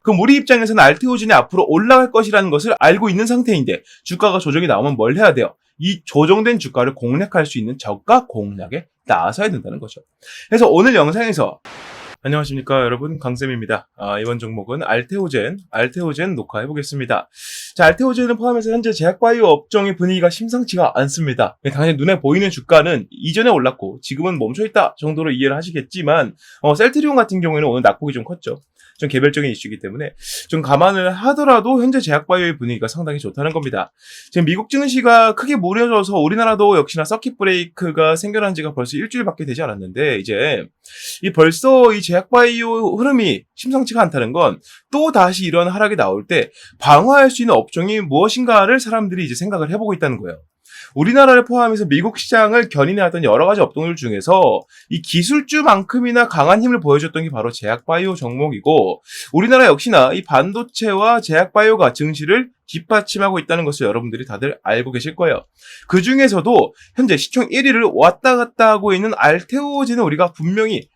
그럼 우리 입장에서는 알테오젠이 앞으로 올라갈 것이라는 것을 알고 있는 상태인데 주가가 조정이 나오면 뭘 해야 돼요? 이 조정된 주가를 공략할 수 있는 저가 공략에 나서야 된다는 거죠. 그래서 오늘 영상에서 안녕하십니까 여러분, 강쌤입니다. 이번 종목은 알테오젠 녹화해보겠습니다. 자, 알테오젠을 포함해서 현재 제약바이오 업종의 분위기가 심상치가 않습니다. 당연히 눈에 보이는 주가는 이전에 올랐고 지금은 멈춰있다 정도로 이해를 하시겠지만 셀트리온 같은 경우에는 오늘 낙폭이 좀 컸죠. 좀 개별적인 이슈이기 때문에 좀 감안을 하더라도 현재 제약바이오의 분위기가 상당히 좋다는 겁니다. 지금 미국 증시가 크게 무너져서 우리나라도 역시나 서킷 브레이크가 생겨난 지가 벌써 일주일밖에 되지 않았는데 이제 벌써 이 제약바이오 흐름이 심상치가 않다는 건 또 다시 이런 하락이 나올 때 방어할 수 있는 업종이 무엇인가를 사람들이 이제 생각을 해보고 있다는 거예요. 우리나라를 포함해서 미국 시장을 견인해왔던 여러 가지 업종들 중에서 이 기술주만큼이나 강한 힘을 보여줬던 게 바로 제약바이오 종목이고, 우리나라 역시나 이 반도체와 제약바이오가 증시를 뒷받침하고 있다는 것을 여러분들이 다들 알고 계실 거예요. 그 중에서도 현재 시총 1위를 왔다 갔다 하고 있는 알테오젠은 우리가 분명히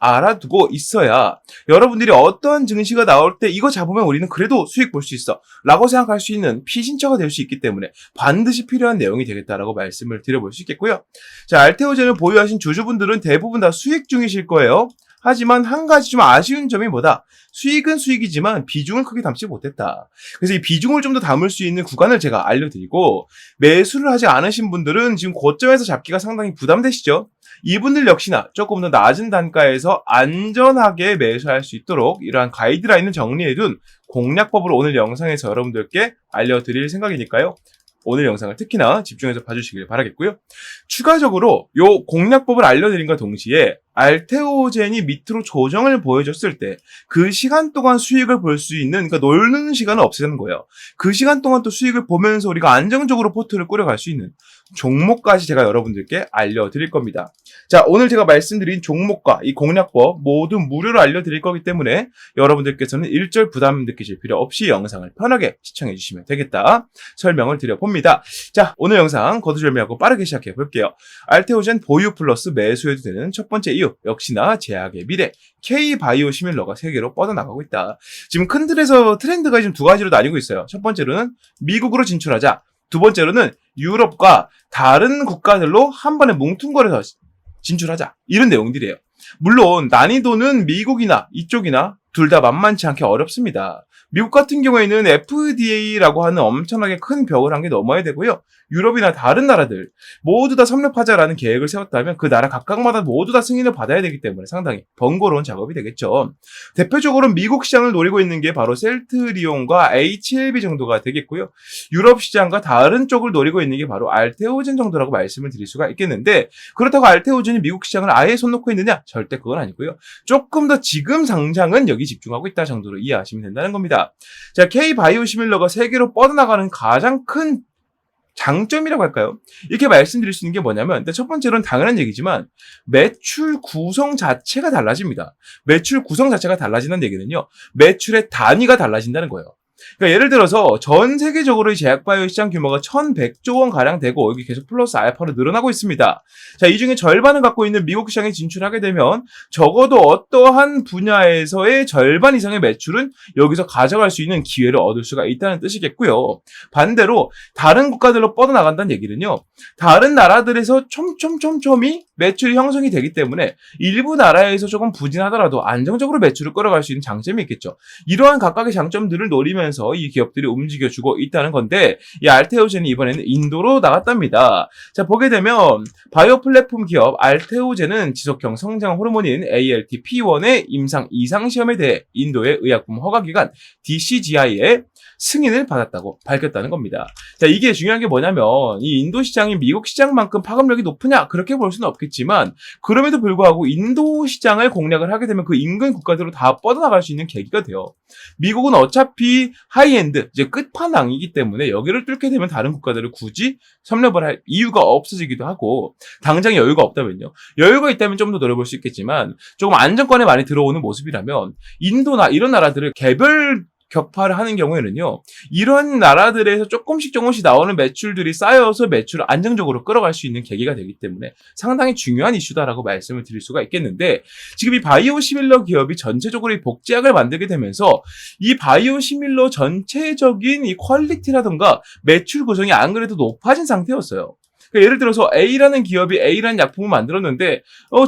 알아두고 있어야 여러분들이 어떤 증시가 나올 때 이거 잡으면 우리는 그래도 수익 볼 수 있어 라고 생각할 수 있는 피신처가 될 수 있기 때문에 반드시 필요한 내용이 되겠다라고 말씀을 드려볼 수 있겠고요. 자, 알테오젠을 보유하신 주주분들은 대부분 다 수익 중이실 거예요. 하지만 한 가지 좀 아쉬운 점이 뭐다? 수익은 수익이지만 비중을 크게 담지 못했다. 그래서 이 비중을 좀 더 담을 수 있는 구간을 제가 알려드리고, 매수를 하지 않으신 분들은 지금 고점에서 잡기가 상당히 부담되시죠? 이분들 역시나 조금 더 낮은 단가에서 안전하게 매수할 수 있도록 이러한 가이드라인을 정리해둔 공략법을 오늘 영상에서 여러분들께 알려드릴 생각이니까요. 오늘 영상을 특히나 집중해서 봐주시길 바라겠고요. 추가적으로 이 공략법을 알려드린과 동시에 알테오젠이 밑으로 조정을 보여줬을 때 그 시간 동안 수익을 볼 수 있는, 그러니까 놀는 시간은 없애는 거예요. 그 시간 동안 또 수익을 보면서 우리가 안정적으로 포트를 꾸려갈 수 있는 종목까지 제가 여러분들께 알려드릴 겁니다. 자, 오늘 제가 말씀드린 종목과 이 공략법 모두 무료로 알려드릴 거기 때문에 여러분들께서는 일절 부담 느끼실 필요 없이 영상을 편하게 시청해 주시면 되겠다 설명을 드려봅니다. 자, 오늘 영상 거두절미하고 빠르게 시작해 볼게요. 알테오젠 보유 플러스 매수해도 되는 첫 번째 이유, 역시나 제약의 미래, K바이오 시밀러가 세계로 뻗어나가고 있다. 지금 큰 틀에서 트렌드가 지금 두 가지로 나뉘고 있어요. 첫 번째로는 미국으로 진출하자, 두 번째로는 유럽과 다른 국가들로 한 번에 뭉뚱거려서 진출하자, 이런 내용들이에요. 물론 난이도는 미국이나 이쪽이나 둘 다 만만치 않게 어렵습니다. 미국 같은 경우에는 FDA라고 하는 엄청나게 큰 벽을 한 개 넘어야 되고요. 유럽이나 다른 나라들 모두 다 섭렵하자라는 계획을 세웠다면 그 나라 각각마다 모두 다 승인을 받아야 되기 때문에 상당히 번거로운 작업이 되겠죠. 대표적으로 미국 시장을 노리고 있는 게 바로 셀트리온과 HLB 정도가 되겠고요. 유럽 시장과 다른 쪽을 노리고 있는 게 바로 알테오젠 정도라고 말씀을 드릴 수가 있겠는데, 그렇다고 알테오젠이 미국 시장을 아예 손 놓고 있느냐? 절대 그건 아니고요. 조금 더 지금 당장은 여기 집중하고 있다 정도로 이해하시면 된다는 겁니다. 자, K바이오 시밀러가 세계로 뻗어나가는 가장 큰 장점이라고 할까요? 이렇게 말씀드릴 수 있는 게 뭐냐면, 첫 번째로는 당연한 얘기지만 매출 구성 자체가 달라집니다. 매출 구성 자체가 달라진다는 얘기는요, 매출의 단위가 달라진다는 거예요. 그러니까 예를 들어서 전 세계적으로 이 제약바이오 시장 규모가 1100조 원 가량 되고 여기 계속 플러스 알파로 늘어나고 있습니다. 자, 이 중에 절반을 갖고 있는 미국 시장에 진출하게 되면 적어도 어떠한 분야에서의 절반 이상의 매출은 여기서 가져갈 수 있는 기회를 얻을 수가 있다는 뜻이겠고요. 반대로 다른 국가들로 뻗어나간다는 얘기는요, 다른 나라들에서 촘촘촘촘이 매출이 형성이 되기 때문에 일부 나라에서 조금 부진하더라도 안정적으로 매출을 끌어갈 수 있는 장점이 있겠죠. 이러한 각각의 장점들을 노리면서 이 기업들이 움직여주고 있다는 건데, 이 알테오젠이 이번에는 인도로 나갔답니다. 자, 보게 되면 바이오 플랫폼 기업 알테오젠은 지속형 성장 호르몬인 ALT-P1의 임상 이상 시험에 대해 인도의 의약품 허가기관 DCGI의 승인을 받았다고 밝혔다는 겁니다. 자, 이게 중요한 게 뭐냐면, 이 인도 시장이 미국 시장만큼 파급력이 높으냐? 그렇게 볼 수는 없겠지만, 그럼에도 불구하고 인도 시장을 공략을 하게 되면 그 인근 국가들로 다 뻗어나갈 수 있는 계기가 돼요. 미국은 어차피 하이엔드, 이제 끝판왕이기 때문에 여기를 뚫게 되면 다른 국가들을 굳이 섭렵을 할 이유가 없어지기도 하고, 당장 여유가 없다면요. 여유가 있다면 좀 더 노려볼 수 있겠지만, 조금 안정권에 많이 들어오는 모습이라면, 인도나 이런 나라들을 개별 격파를 하는 경우에는요, 이런 나라들에서 조금씩 나오는 매출들이 쌓여서 매출을 안정적으로 끌어갈 수 있는 계기가 되기 때문에 상당히 중요한 이슈다라고 말씀을 드릴 수가 있겠는데, 지금 이 바이오시밀러 기업이 전체적으로 이 복제약을 만들게 되면서 이 바이오시밀러 전체적인 이 퀄리티라든가 매출 구성이 안 그래도 높아진 상태였어요. 그러니까 예를 들어서 A라는 기업이 A라는 약품을 만들었는데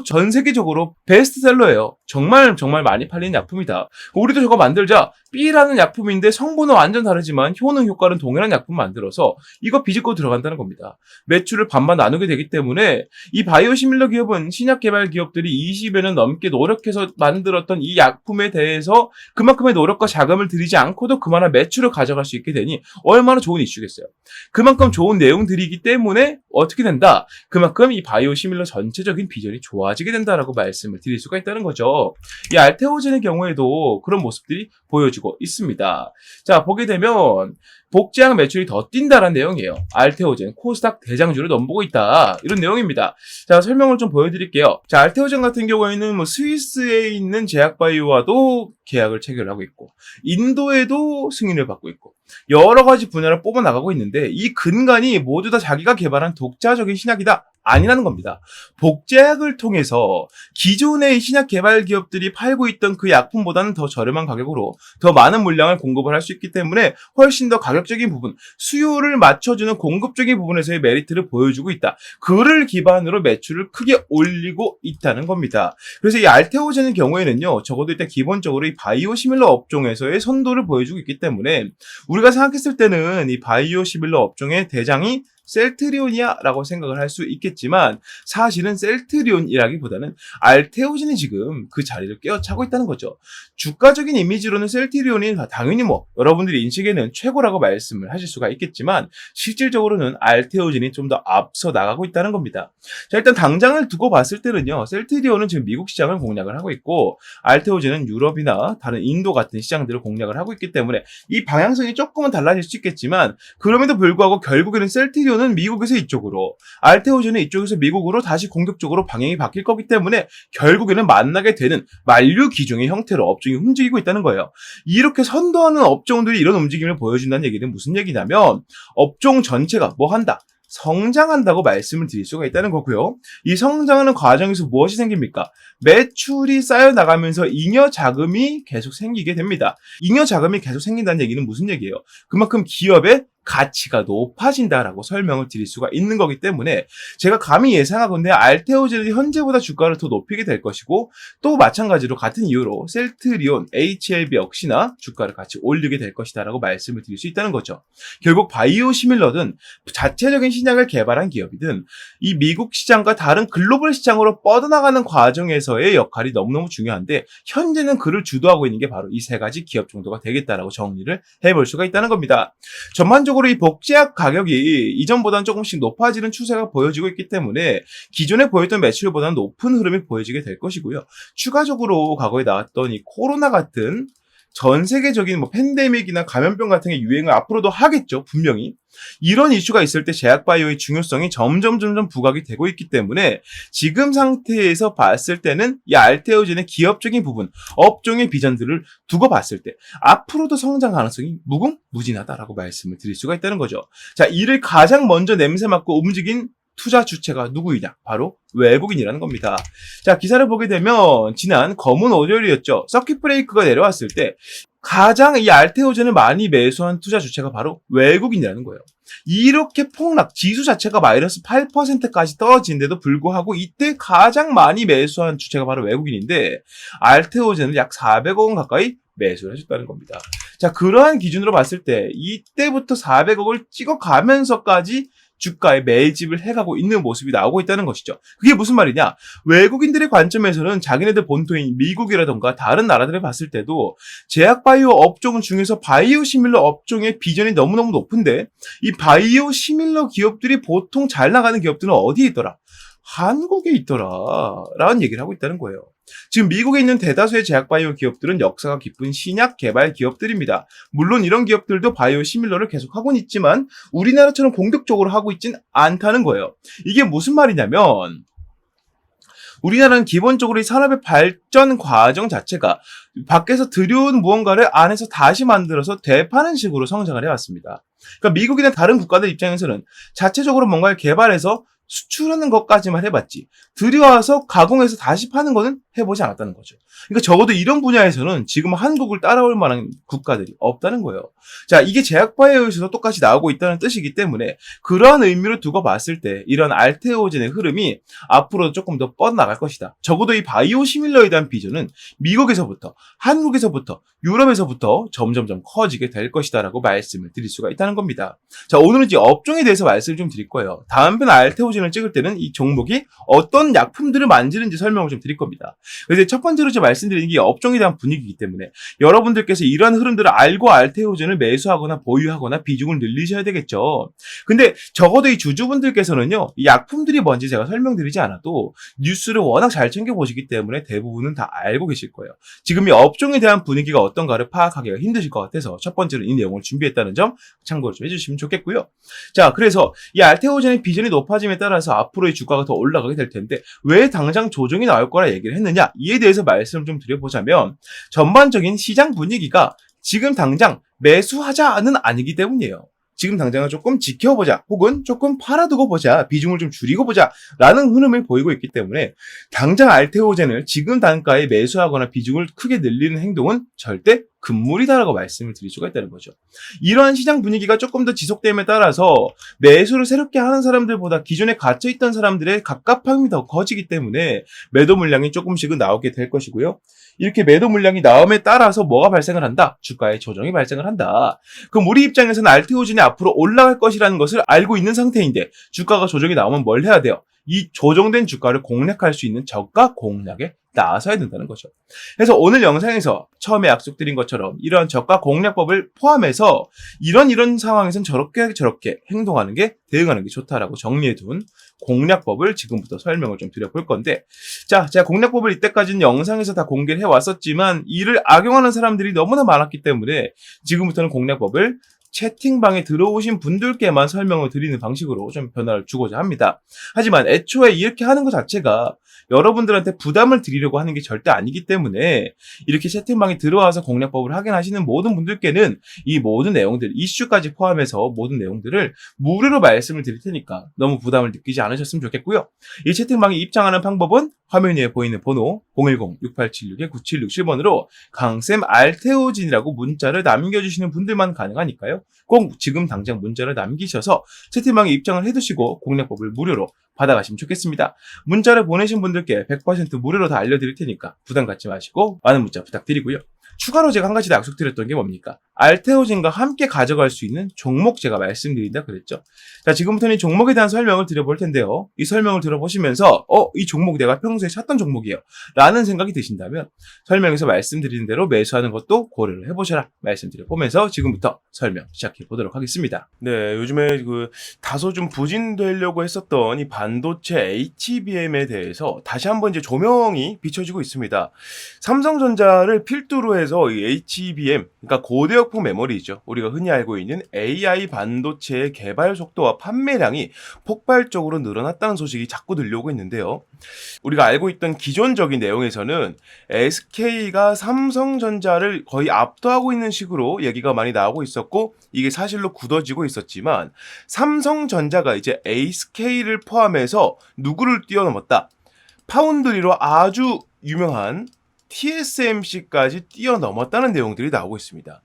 전 세계적으로 베스트셀러예요. 정말 많이 팔리는 약품이다. 우리도 저거 만들자. B라는 약품인데 성분은 완전 다르지만 효능 효과는 동일한 약품 만들어서 이거 비집고 들어간다는 겁니다. 매출을 반반 나누게 되기 때문에 이 바이오시밀러 기업은 신약 개발 기업들이 20여 년 넘게 노력해서 만들었던 이 약품에 대해서 그만큼의 노력과 자금을 들이지 않고도 그만한 매출을 가져갈 수 있게 되니 얼마나 좋은 이슈겠어요. 그만큼 좋은 내용들이기 때문에 어떻게 된다? 그만큼 이 바이오시밀러 전체적인 비전이 좋아지게 된다라고 말씀을 드릴 수가 있다는 거죠. 이 알테오젠의 경우에도 그런 모습들이 보여지고 있습니다. 자, 보게 되면 복제약 매출이 더 뛴다라는 내용이에요. 알테오젠, 코스닥 대장주를 넘보고 있다. 이런 내용입니다. 자, 설명을 좀 보여드릴게요. 자, 알테오젠 같은 경우에는 스위스에 있는 제약바이오와도 계약을 체결하고 있고, 인도에도 승인을 받고 있고, 여러 가지 분야를 뽑아나가고 있는데, 이 근간이 모두 다 자기가 개발한 독자적인 신약이다. 아니라는 겁니다. 복제약을 통해서 기존의 신약 개발 기업들이 팔고 있던 그 약품보다는 더 저렴한 가격으로 더 많은 물량을 공급을 할 수 있기 때문에 훨씬 더 가격적인 부분, 수요를 맞춰주는 공급적인 부분에서의 메리트를 보여주고 있다. 그를 기반으로 매출을 크게 올리고 있다는 겁니다. 그래서 이 알테오젠의 경우에는요, 적어도 일단 기본적으로 이 바이오시밀러 업종에서의 선도를 보여주고 있기 때문에 우리가 생각했을 때는 이 바이오시밀러 업종의 대장이 셀트리온이야 라고 생각을 할 수 있겠지만 사실은 셀트리온이라기보다는 알테오젠이 지금 그 자리를 깨어차고 있다는 거죠. 주가적인 이미지로는 셀트리온이 당연히 여러분들이 인식에는 최고라고 말씀을 하실 수가 있겠지만 실질적으로는 알테오젠이 좀 더 앞서 나가고 있다는 겁니다. 자, 일단 당장을 두고 봤을 때는요, 셀트리온은 지금 미국 시장을 공략을 하고 있고 알테오젠은 유럽이나 다른 인도 같은 시장들을 공략을 하고 있기 때문에 이 방향성이 조금은 달라질 수 있겠지만 그럼에도 불구하고 결국에는 셀트리온은 미국에서 이쪽으로, 알테오젠은 이쪽에서 미국으로 다시 공격적으로 방향이 바뀔 거기 때문에 결국에는 만나게 되는 만류 기종의 형태로 업종이 움직이고 있다는 거예요. 이렇게 선도하는 업종들이 이런 움직임을 보여준다는 얘기는 무슨 얘기냐면 업종 전체가 뭐 한다? 성장한다고 말씀을 드릴 수가 있다는 거고요. 이 성장하는 과정에서 무엇이 생깁니까? 매출이 쌓여나가면서 잉여 자금이 계속 생기게 됩니다. 잉여 자금이 계속 생긴다는 얘기는 무슨 얘기예요? 그만큼 기업의 가치가 높아진다라고 설명을 드릴 수가 있는 거기 때문에 제가 감히 예상하건대 알테오젠이 현재보다 주가를 더 높이게 될 것이고, 또 마찬가지로 같은 이유로 셀트리온, HLB 역시나 주가를 같이 올리게 될 것이다라고 말씀을 드릴 수 있다는 거죠. 결국 바이오시밀러든 자체적인 신약을 개발한 기업이든 이 미국 시장과 다른 글로벌 시장으로 뻗어나가는 과정에서의 역할이 너무너무 중요한데 현재는 그를 주도하고 있는 게 바로 이 세 가지 기업 정도가 되겠다라고 정리를 해볼 수가 있다는 겁니다. 전반적으로 이 복제약 가격이 이전보다는 조금씩 높아지는 추세가 보여지고 있기 때문에 기존에 보였던 매출보다는 높은 흐름이 보여지게 될 것이고요. 추가적으로 과거에 나왔던 이 코로나 같은 전 세계적인 팬데믹이나 감염병 같은 게 유행을 앞으로도 하겠죠, 분명히. 이런 이슈가 있을 때 제약바이오의 중요성이 점점 부각이 되고 있기 때문에 지금 상태에서 봤을 때는 이 알테오젠의 기업적인 부분, 업종의 비전들을 두고 봤을 때 앞으로도 성장 가능성이 무궁무진하다라고 말씀을 드릴 수가 있다는 거죠. 자, 이를 가장 먼저 냄새 맡고 움직인 투자 주체가 누구이냐? 바로 외국인이라는 겁니다. 자, 기사를 보게 되면 지난 검은 월요일이었죠. 서킷 브레이크가 내려왔을 때 가장 이 알테오젠을 많이 매수한 투자 주체가 바로 외국인이라는 거예요. 이렇게 폭락, 지수 자체가 마이너스 8%까지 떨어지는데도 불구하고 이때 가장 많이 매수한 주체가 바로 외국인인데 알테오젠을 약 400억 원 가까이 매수를 해줬다는 겁니다. 자, 그러한 기준으로 봤을 때 이때부터 400억을 찍어가면서까지 주가에 매집을 해가고 있는 모습이 나오고 있다는 것이죠. 그게 무슨 말이냐? 외국인들의 관점에서는 자기네들 본토인 미국이라던가 다른 나라들을 봤을 때도 제약바이오 업종 중에서 바이오시밀러 업종의 비전이 너무너무 높은데 이 바이오시밀러 기업들이 보통 잘 나가는 기업들은 어디에 있더라? 한국에 있더라 라는 얘기를 하고 있다는 거예요. 지금 미국에 있는 대다수의 제약바이오 기업들은 역사가 깊은 신약 개발 기업들입니다. 물론 이런 기업들도 바이오 시밀러를 계속 하고는 있지만 우리나라처럼 공격적으로 하고 있진 않다는 거예요. 이게 무슨 말이냐면 우리나라는 기본적으로 이 산업의 발전 과정 자체가 밖에서 들여온 무언가를 안에서 다시 만들어서 되파는 식으로 성장을 해왔습니다. 그러니까 미국이나 다른 국가들 입장에서는 자체적으로 뭔가를 개발해서 수출하는 것까지만 해봤지 들여와서 가공해서 다시 파는 거는 해보지 않았다는 거죠. 그러니까 적어도 이런 분야에서는 지금 한국을 따라올 만한 국가들이 없다는 거예요. 자, 이게 제약바이오에 의해서도 똑같이 나오고 있다는 뜻이기 때문에 그러한 의미로 두고 봤을 때 이런 알테오젠의 흐름이 앞으로 조금 더 뻗어나갈 것이다. 적어도 이 바이오 시밀러에 대한 비전은 미국에서부터, 한국에서부터, 유럽에서부터 점점점 커지게 될 것이다 라고 말씀을 드릴 수가 있다는 겁니다. 자, 오늘은 이제 업종에 대해서 말씀을 좀 드릴 거예요. 다음편 알테오젠을 찍을 때는 이 종목이 어떤 약품들을 만지는지 설명을 좀 드릴 겁니다. 그래서 첫 번째로 제가 말씀드리는 게 업종에 대한 분위기이기 때문에 여러분들께서 이러한 흐름들을 알고 알테오젠을 매수하거나 보유하거나 비중을 늘리셔야 되겠죠. 근데 적어도 이 주주분들께서는요, 이 약품들이 뭔지 제가 설명드리지 않아도 뉴스를 워낙 잘 챙겨보시기 때문에 대부분은 다 알고 계실 거예요. 지금 이 업종에 대한 분위기가 어떤가를 파악하기가 힘드실 것 같아서 첫 번째로 이 내용을 준비했다는 점 참고를 좀 해주시면 좋겠고요. 자, 그래서 이 알테오젠의 비전이 높아짐에 따라서 앞으로의 주가가 더 올라가게 될 텐데 왜 당장 조정이 나올 거라 얘기를 했느냐, 이에 대해서 말씀을 좀 드려보자면 전반적인 시장 분위기가 지금 당장 매수하자는 아니기 때문이에요. 지금 당장은 조금 지켜보자 혹은 조금 팔아두고 보자, 비중을 좀 줄이고 보자 라는 흐름을 보이고 있기 때문에 당장 알테오젠을 지금 단가에 매수하거나 비중을 크게 늘리는 행동은 절대 금물이다라고 말씀을 드릴 수가 있다는 거죠. 이러한 시장 분위기가 조금 더 지속됨에 따라서 매수를 새롭게 하는 사람들보다 기존에 갇혀있던 사람들의 갑갑함이 더 커지기 때문에 매도 물량이 조금씩은 나오게 될 것이고요. 이렇게 매도 물량이 나옴에 따라서 뭐가 발생을 한다? 주가의 조정이 발생을 한다. 그럼 우리 입장에서는 알테오젠이 앞으로 올라갈 것이라는 것을 알고 있는 상태인데 주가가 조정이 나오면 뭘 해야 돼요? 이 조정된 주가를 공략할 수 있는 저가 공략에 나서야 된다는 거죠. 그래서 오늘 영상에서 처음에 약속드린 것처럼 이런 저가 공략법을 포함해서 이런 상황에선 저렇게 행동하는 게, 대응하는 게 좋다라고 정리해둔 공략법을 지금부터 설명을 좀 드려볼 건데, 자, 제가 공략법을 이때까지는 영상에서 다 공개를 해왔었지만 이를 악용하는 사람들이 너무나 많았기 때문에 지금부터는 공략법을 채팅방에 들어오신 분들께만 설명을 드리는 방식으로 좀 변화를 주고자 합니다. 하지만 애초에 이렇게 하는 것 자체가 여러분들한테 부담을 드리려고 하는 게 절대 아니기 때문에 이렇게 채팅방에 들어와서 공략법을 확인하시는 모든 분들께는 이 모든 내용들, 이슈까지 포함해서 모든 내용들을 무료로 말씀을 드릴 테니까 너무 부담을 느끼지 않으셨으면 좋겠고요. 이 채팅방에 입장하는 방법은 화면 위에 보이는 번호 010-6876-9767번으로 강쌤 알테오진이라고 문자를 남겨주시는 분들만 가능하니까요. 꼭 지금 당장 문자를 남기셔서 채팅방에 입장을 해두시고 공략법을 무료로 받아가시면 좋겠습니다. 문자를 보내신 분들께 100% 무료로 다 알려드릴 테니까 부담 갖지 마시고 많은 문자 부탁드리고요. 추가로 제가 한 가지 더 약속드렸던 게 뭡니까? 알테오젠과 함께 가져갈 수 있는 종목 제가 말씀드린다 그랬죠. 자, 지금부터는 이 종목에 대한 설명을 드려볼 텐데요. 이 설명을 들어보시면서 이 종목 내가 평소에 찾던 종목이에요 라는 생각이 드신다면 설명에서 말씀드리는 대로 매수하는 것도 고려를 해보셔라 말씀드려보면서 지금부터 설명 시작해 보도록 하겠습니다. 네, 요즘에 다소 좀 부진되려고 했었던 이 반도체 HBM에 대해서 다시 한번 이제 조명이 비춰지고 있습니다. 삼성전자를 필두로 해서 이 HBM, 그러니까 고대역폭 메모리죠. 우리가 흔히 알고 있는 AI 반도체의 개발 속도와 판매량이 폭발적으로 늘어났다는 소식이 자꾸 들려오고 있는데요. 우리가 알고 있던 기존적인 내용에서는 SK가 삼성전자를 거의 압도하고 있는 식으로 얘기가 많이 나오고 있었고 이게 사실로 굳어지고 있었지만 삼성전자가 이제 SK를 포함해서 누구를 뛰어넘었다? 파운드리로 아주 유명한 TSMC까지 뛰어넘었다는 내용들이 나오고 있습니다.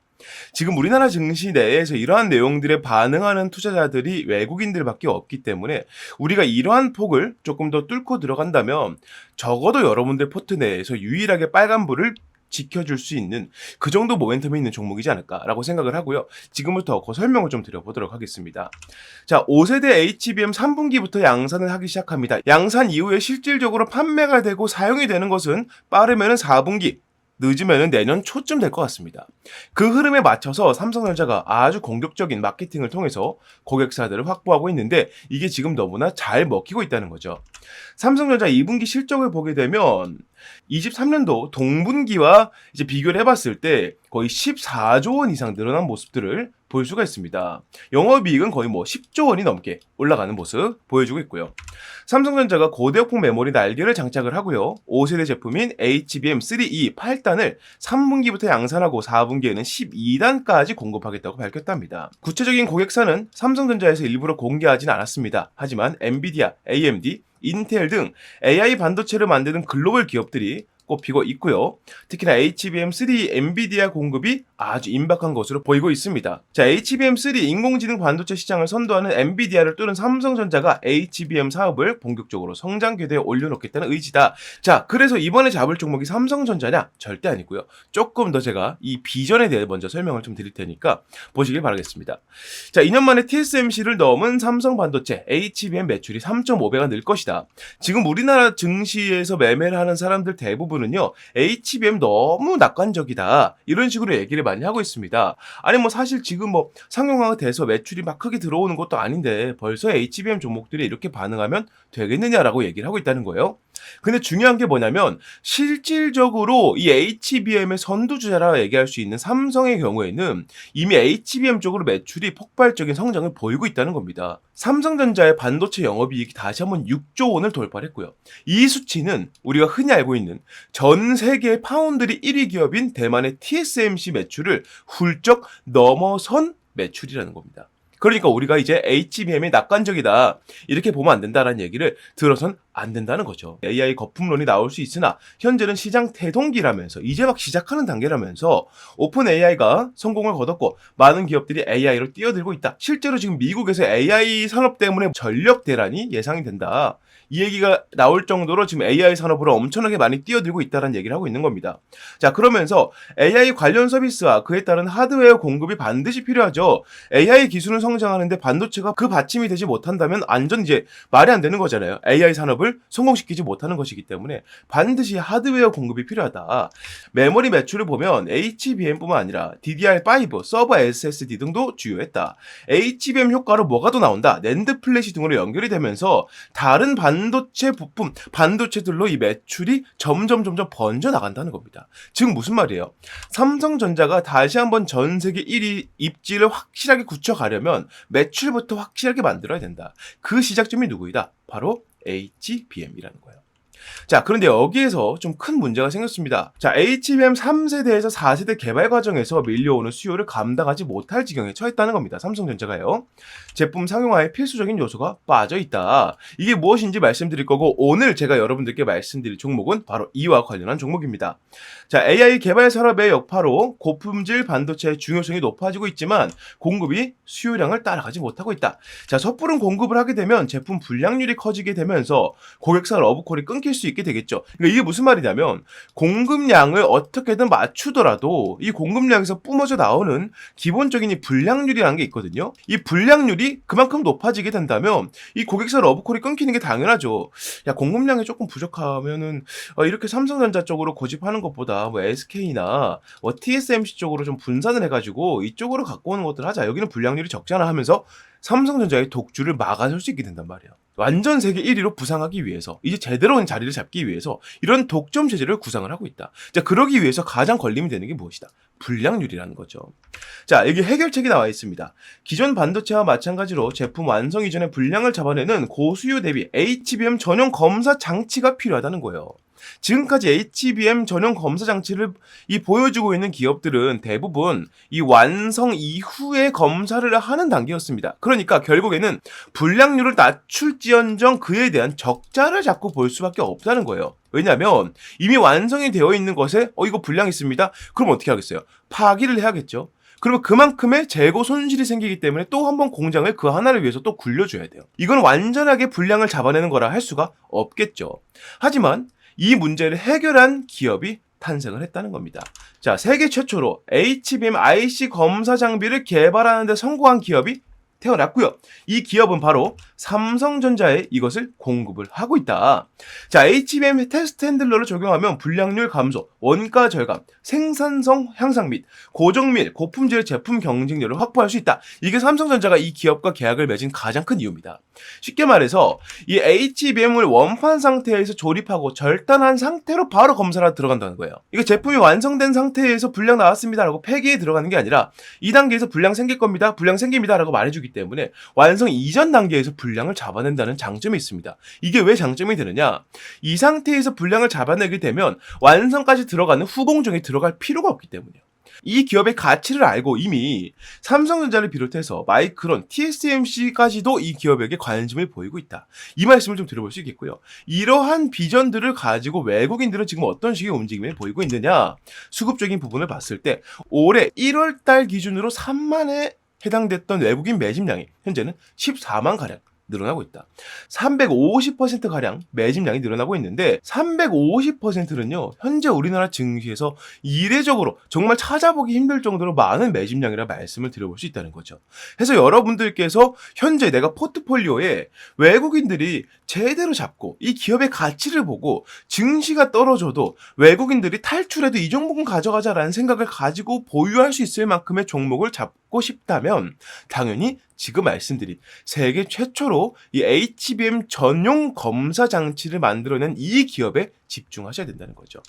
지금 우리나라 증시 내에서 이러한 내용들에 반응하는 투자자들이 외국인들밖에 없기 때문에 우리가 이러한 폭을 조금 더 뚫고 들어간다면 적어도 여러분들 포트 내에서 유일하게 빨간불을 지켜줄 수 있는 그 정도 모멘텀이 있는 종목이지 않을까라고 생각을 하고요. 지금부터 그 설명을 좀 드려보도록 하겠습니다. 자, 5세대 HBM 3분기부터 양산을 하기 시작합니다. 양산 이후에 실질적으로 판매가 되고 사용이 되는 것은 빠르면은 4분기, 늦으면 내년 초쯤 될 것 같습니다. 그 흐름에 맞춰서 삼성전자가 아주 공격적인 마케팅을 통해서 고객사들을 확보하고 있는데 이게 지금 너무나 잘 먹히고 있다는 거죠. 삼성전자 2분기 실적을 보게 되면 23년도 동분기와 이제 비교를 해봤을 때 거의 14조 원 이상 늘어난 모습들을 볼 수가 있습니다. 영업이익은 거의 10조 원이 넘게 올라가는 모습 보여주고 있고요. 삼성전자가 고대역폭 메모리 날개를 장착을 하고요. 5세대 제품인 HBM3E 8단을 3분기부터 양산하고 4분기에는 12단까지 공급하겠다고 밝혔답니다. 구체적인 고객사는 삼성전자에서 일부러 공개하진 않았습니다. 하지만 엔비디아, AMD, 인텔 등 AI 반도체를 만드는 글로벌 기업들이 꼽히고 있고요. 특히나 HBM3 엔비디아 공급이 아주 임박한 것으로 보이고 있습니다. 자, HBM3 인공지능 반도체 시장을 선도하는 엔비디아를 뚫은 삼성전자가 HBM 사업을 본격적으로 성장 궤도에 올려놓겠다는 의지다. 자, 그래서 이번에 잡을 종목이 삼성전자냐? 절대 아니고요. 조금 더 제가 이 비전에 대해 먼저 설명을 좀 드릴 테니까 보시길 바라겠습니다. 자, 2년 만에 TSMC를 넘은 삼성 반도체 HBM 매출이 3.5배가 늘 것이다. 지금 우리나라 증시에서 매매를 하는 사람들 대부분 은요, HBM 너무 낙관적이다. 이런 식으로 얘기를 많이 하고 있습니다. 아니 사실 지금 상용화가 돼서 매출이 막 크게 들어오는 것도 아닌데 벌써 HBM 종목들이 이렇게 반응하면 되겠느냐라고 얘기를 하고 있다는 거예요. 근데 중요한 게 뭐냐면 실질적으로 이 HBM의 선두주자라 얘기할 수 있는 삼성의 경우에는 이미 HBM 쪽으로 매출이 폭발적인 성장을 보이고 있다는 겁니다. 삼성전자의 반도체 영업이익이 다시 한번 6조 원을 돌파했고요. 이 수치는 우리가 흔히 알고 있는 전 세계 파운드리 1위 기업인 대만의 TSMC 매출을 훌쩍 넘어선 매출이라는 겁니다. 그러니까 우리가 이제 HBM이 낙관적이다 이렇게 보면 안 된다라는 얘기를 들어선 안 된다는 거죠. AI 거품론이 나올 수 있으나 현재는 시장 태동기라면서 이제 막 시작하는 단계라면서 오픈 AI가 성공을 거뒀고 많은 기업들이 AI로 뛰어들고 있다. 실제로 지금 미국에서 AI 산업 때문에 전력 대란이 예상이 된다. 이 얘기가 나올 정도로 지금 AI 산업으로 엄청나게 많이 뛰어들고 있다는 얘기를 하고 있는 겁니다. 자, 그러면서 AI 관련 서비스와 그에 따른 하드웨어 공급이 반드시 필요하죠. AI 기술은 성장하는데 반도체가 그 받침이 되지 못한다면 완전 이제 말이 안 되는 거잖아요. AI 산업을 성공시키지 못하는 것이기 때문에 반드시 하드웨어 공급이 필요하다. 메모리 매출을 보면 HBM뿐만 아니라 DDR5, 서버 SSD 등도 주요했다. HBM 효과로 뭐가 더 나온다? 낸드 플래시 등으로 연결이 되면서 다른 반도체 부품, 반도체들로 이 매출이 점점 번져 나간다는 겁니다. 즉 무슨 말이에요? 삼성전자가 다시 한번 전 세계 1위 입지를 확실하게 굳혀가려면 매출부터 확실하게 만들어야 된다. 그 시작점이 누구이다? 바로 HBM이라는 거예요. 자, 그런데 여기에서 좀 큰 문제가 생겼습니다. 자, HBM 3세대에서 4세대 개발 과정에서 밀려오는 수요를 감당하지 못할 지경에 처했다는 겁니다. 삼성전자가요. 제품 상용화에 필수적인 요소가 빠져있다. 이게 무엇인지 말씀드릴 거고 오늘 제가 여러분들께 말씀드릴 종목은 바로 이와 관련한 종목입니다. 자, AI 개발 산업의 여파로 고품질 반도체의 중요성이 높아지고 있지만 공급이 수요량을 따라가지 못하고 있다. 자, 섣부른 공급을 하게 되면 제품 불량률이 커지게 되면서 고객사 러브콜이 끊길 수 있게 되겠죠. 그러니까 이게 무슨 말이냐면 공급량을 어떻게든 맞추더라도 이 공급량에서 뿜어져 나오는 기본적인 이 불량률이라는 게 있거든요. 이 불량률이 그만큼 높아지게 된다면 이 고객사 러브콜이 끊기는 게 당연하죠. 야, 공급량이 조금 부족하면은 이렇게 삼성전자 쪽으로 고집하는 것보다 SK나 TSMC 쪽으로 좀 분산을 해가지고 이쪽으로 갖고 오는 것들 하자. 여기는 불량률이 적잖아 하면서 삼성전자의 독주를 막아설 수 있게 된단 말이에요. 완전 세계 1위로 부상하기 위해서 이제 제대로 된 자리를 잡기 위해서 이런 독점 체제를 구상을 하고 있다. 자, 그러기 위해서 가장 걸림이 되는 게 무엇이다? 불량률이라는 거죠. 자, 여기 해결책이 나와 있습니다. 기존 반도체와 마찬가지로 제품 완성 이전에 불량을 잡아내는 고수요 대비 HBM 전용 검사 장치가 필요하다는 거예요. 지금까지 HBM 전용 검사 장치를 보여주고 있는 기업들은 대부분 이 완성 이후에 검사를 하는 단계였습니다. 그러니까 결국에는 불량률을 낮출지언정 그에 대한 적자를 자꾸 볼 수밖에 없다는 거예요. 왜냐하면 이미 완성이 되어 있는 것에 이거 불량 있습니다. 그럼 어떻게 하겠어요? 파기를 해야겠죠. 그러면 그만큼의 재고 손실이 생기기 때문에 또 한 번 공장을 그 하나를 위해서 또 굴려줘야 돼요. 이건 완전하게 불량을 잡아내는 거라 할 수가 없겠죠. 하지만 이 문제를 해결한 기업이 탄생을 했다는 겁니다. 자, 세계 최초로 HBM IC 검사 장비를 개발하는 데 성공한 기업이 태어났고요. 이 기업은 바로 삼성전자에 이것을 공급을 하고 있다. 자, HBM 테스트 핸들러를 적용하면 불량률 감소, 원가 절감, 생산성 향상 및 고정밀, 고품질 제품 경쟁력을 확보할 수 있다. 이게 삼성전자가 이 기업과 계약을 맺은 가장 큰 이유입니다. 쉽게 말해서 이 HBM을 원판 상태에서 조립하고 절단한 상태로 바로 검사를 들어간다는 거예요. 이거 제품이 완성된 상태에서 불량 나왔습니다라고 폐기에 들어가는 게 아니라 이 단계에서 불량 생길 겁니다. 불량 생깁니다라고 말해주기 때문에 완성 이전 단계에서 불량을 잡아낸다는 장점이 있습니다. 이게 왜 장점이 되느냐? 이 상태에서 불량을 잡아내게 되면 완성까지 들어가는 후공정에 들어갈 필요가 없기 때문이에요. 이 기업의 가치를 알고 이미 삼성전자를 비롯해서 마이크론, TSMC까지도 이 기업에게 관심을 보이고 있다. 이 말씀을 좀 들어볼 수 있겠고요. 이러한 비전들을 가지고 외국인들은 지금 어떤 식의 움직임을 보이고 있느냐? 수급적인 부분을 봤을 때 올해 1월 달 기준으로 3만에 해당됐던 외국인 매집량이 현재는 14만 가량 늘어나고 있다. 350%가량 매집량이 늘어나고 있는데 350%는요. 현재 우리나라 증시에서 이례적으로 정말 찾아보기 힘들 정도로 많은 매집량이라 말씀을 드려볼 수 있다는 거죠. 그래서 여러분들께서 현재 내가 포트폴리오에 외국인들이 제대로 잡고 이 기업의 가치를 보고 증시가 떨어져도 외국인들이 탈출해도 이 종목은 가져가자라는 생각을 가지고 보유할 수 있을 만큼의 종목을 잡고 싶다면 당연히 지금 말씀드린 세계 최초로 이 HBM 전용 검사 장치를 만들어낸 이 기업에 집중하셔야 된다는 거죠.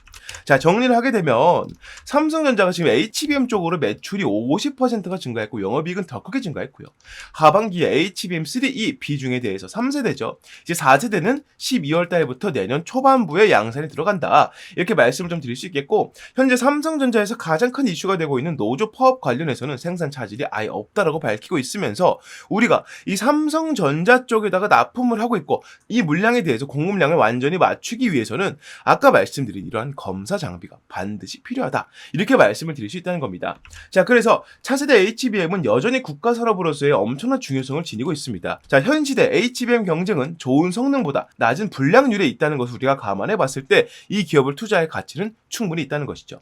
자, 정리를 하게 되면 삼성전자가 지금 HBM 쪽으로 매출이 50%가 증가했고 영업이익은 더 크게 증가했고요. 하반기에 HBM3E 비중에 대해서 3세대죠. 이제 4세대는 12월 달부터 내년 초반부에 양산이 들어간다. 이렇게 말씀을 좀 드릴 수 있겠고 현재 삼성전자에서 가장 큰 이슈가 되고 있는 노조 파업 관련해서는 생산 차질이 아예 없다라고 밝히고 있으면서 우리가 이 삼성전자 쪽에다가 납품을 하고 있고 이 물량에 대해서 공급량을 완전히 맞추기 위해서는 아까 말씀드린 이러한 검사 장비가 반드시 필요하다. 이렇게 말씀을 드릴 수 있다는 겁니다. 자, 그래서 차세대 HBM은 여전히 국가 산업으로서의 엄청난 중요성을 지니고 있습니다. 자, 현 시대 HBM 경쟁은 좋은 성능보다 낮은 불량률에 있다는 것을 우리가 감안해 봤을 때 이 기업을 투자할 가치는 충분히 있다는 것이죠.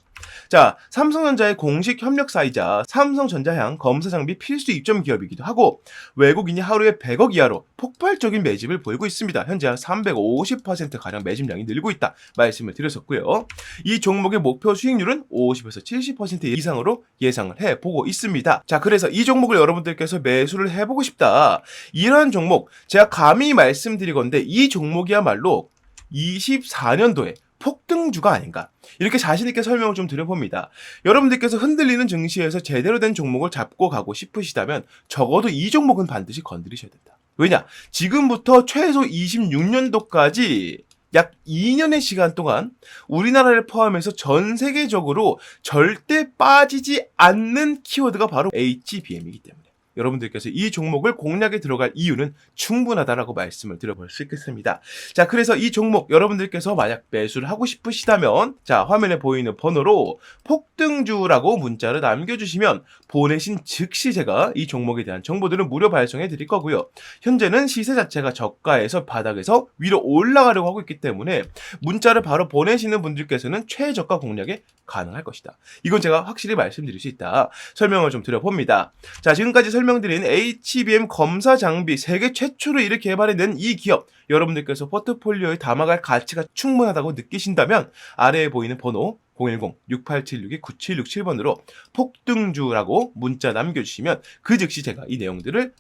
자, 삼성전자의 공식 협력사이자 삼성전자향 검사 장비 필수 입점 기업이기도 하고 외국인이 하루에 100억 이하로 폭발적인 매집을 보이고 있습니다. 현재 한 350%가량 매집량이 늘고 있다 말씀을 드렸었고요. 이 종목의 목표 수익률은 50에서 70% 이상으로 예상을 해보고 있습니다. 자, 그래서 이 종목을 여러분들께서 매수를 해보고 싶다. 이러한 종목 제가 감히 말씀드리건데 이 종목이야말로 24년도에 폭등주가 아닌가 이렇게 자신있게 설명을 좀 드려봅니다. 여러분들께서 흔들리는 증시에서 제대로 된 종목을 잡고 가고 싶으시다면 적어도 이 종목은 반드시 건드리셔야 된다. 왜냐? 지금부터 최소 26년도까지 약 2년의 시간 동안 우리나라를 포함해서 전 세계적으로 절대 빠지지 않는 키워드가 바로 HBM이기 때문에 여러분들께서 이 종목을 공략에 들어갈 이유는 충분하다라고 말씀을 드려볼 수 있겠습니다. 자, 그래서 이 종목 여러분들께서 만약 매수를 하고 싶으시다면 자, 화면에 보이는 번호로 폭등주라고 문자를 남겨주시면 보내신 즉시 제가 이 종목에 대한 정보들을 무료 발송해 드릴 거고요. 현재는 시세 자체가 저가에서 바닥에서 위로 올라가려고 하고 있기 때문에 문자를 바로 보내시는 분들께서는 최저가 공략에 가능할 것이다. 이건 제가 확실히 말씀드릴 수 있다. 설명을 좀 드려봅니다. 자, 지금까지 설명드린 HBM 검사 장비 세계 최초로 이렇게 개발해낸 이 기업 여러분들께서 포트폴리오에 담아갈 가치가 충분하다고 느끼신다면 아래에 보이는 번호 010-6876-9767번으로 폭등주라고 문자 남겨주시면 그 즉시 제가 이 내용들을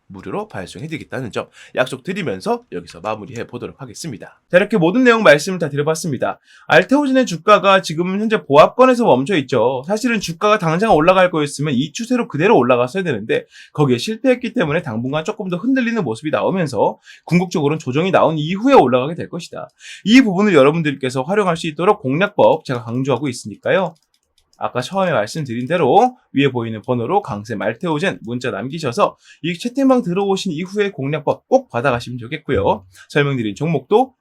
무료로 발송해드리겠다는 점 약속드리면서 여기서 마무리해 보도록 하겠습니다. 자, 이렇게 모든 내용 말씀을 다 드려봤습니다. 알테오진의 주가가 지금 현재 보합권에서 멈춰있죠. 사실은 주가가 당장 올라갈 거였으면 이 추세로 그대로 올라갔어야 되는데 거기에 실패했기 때문에 당분간 조금 더 흔들리는 모습이 나오면서 궁극적으로는 조정이 나온 이후에 올라가게 될 것이다. 이 부분을 여러분들께서 활용할 수 있도록 공략법 제가 강조하고 있으니까요. 아까 처음에 말씀드린 대로 위에 보이는 번호로 강세 말테오젠 문자 남기셔서 이 채팅방 들어오신 이후에 공략법 꼭 받아가시면 좋겠고요. 설명드린 종목도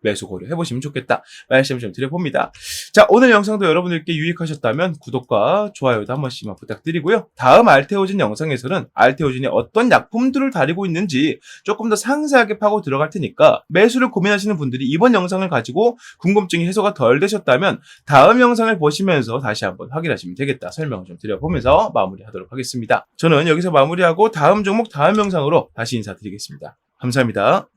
매수 고려해보시면 좋겠다 말씀 좀 드려봅니다. 자, 오늘 영상도 여러분들께 유익하셨다면 구독과 좋아요도 한 번씩만 부탁드리고요. 다음 알테오진 영상에서는 알테오진이 어떤 약품들을 다루고 있는지 조금 더 상세하게 파고 들어갈 테니까 매수를 고민하시는 분들이 이번 영상을 가지고 궁금증이 해소가 덜 되셨다면 다음 영상을 보시면서 다시 한번 확인하시면 되겠다 설명을 좀 드려보면서 마무리하도록 하겠습니다. 저는 여기서 마무리하고 다음 종목 다음 영상으로 다시 인사드리겠습니다. 감사합니다.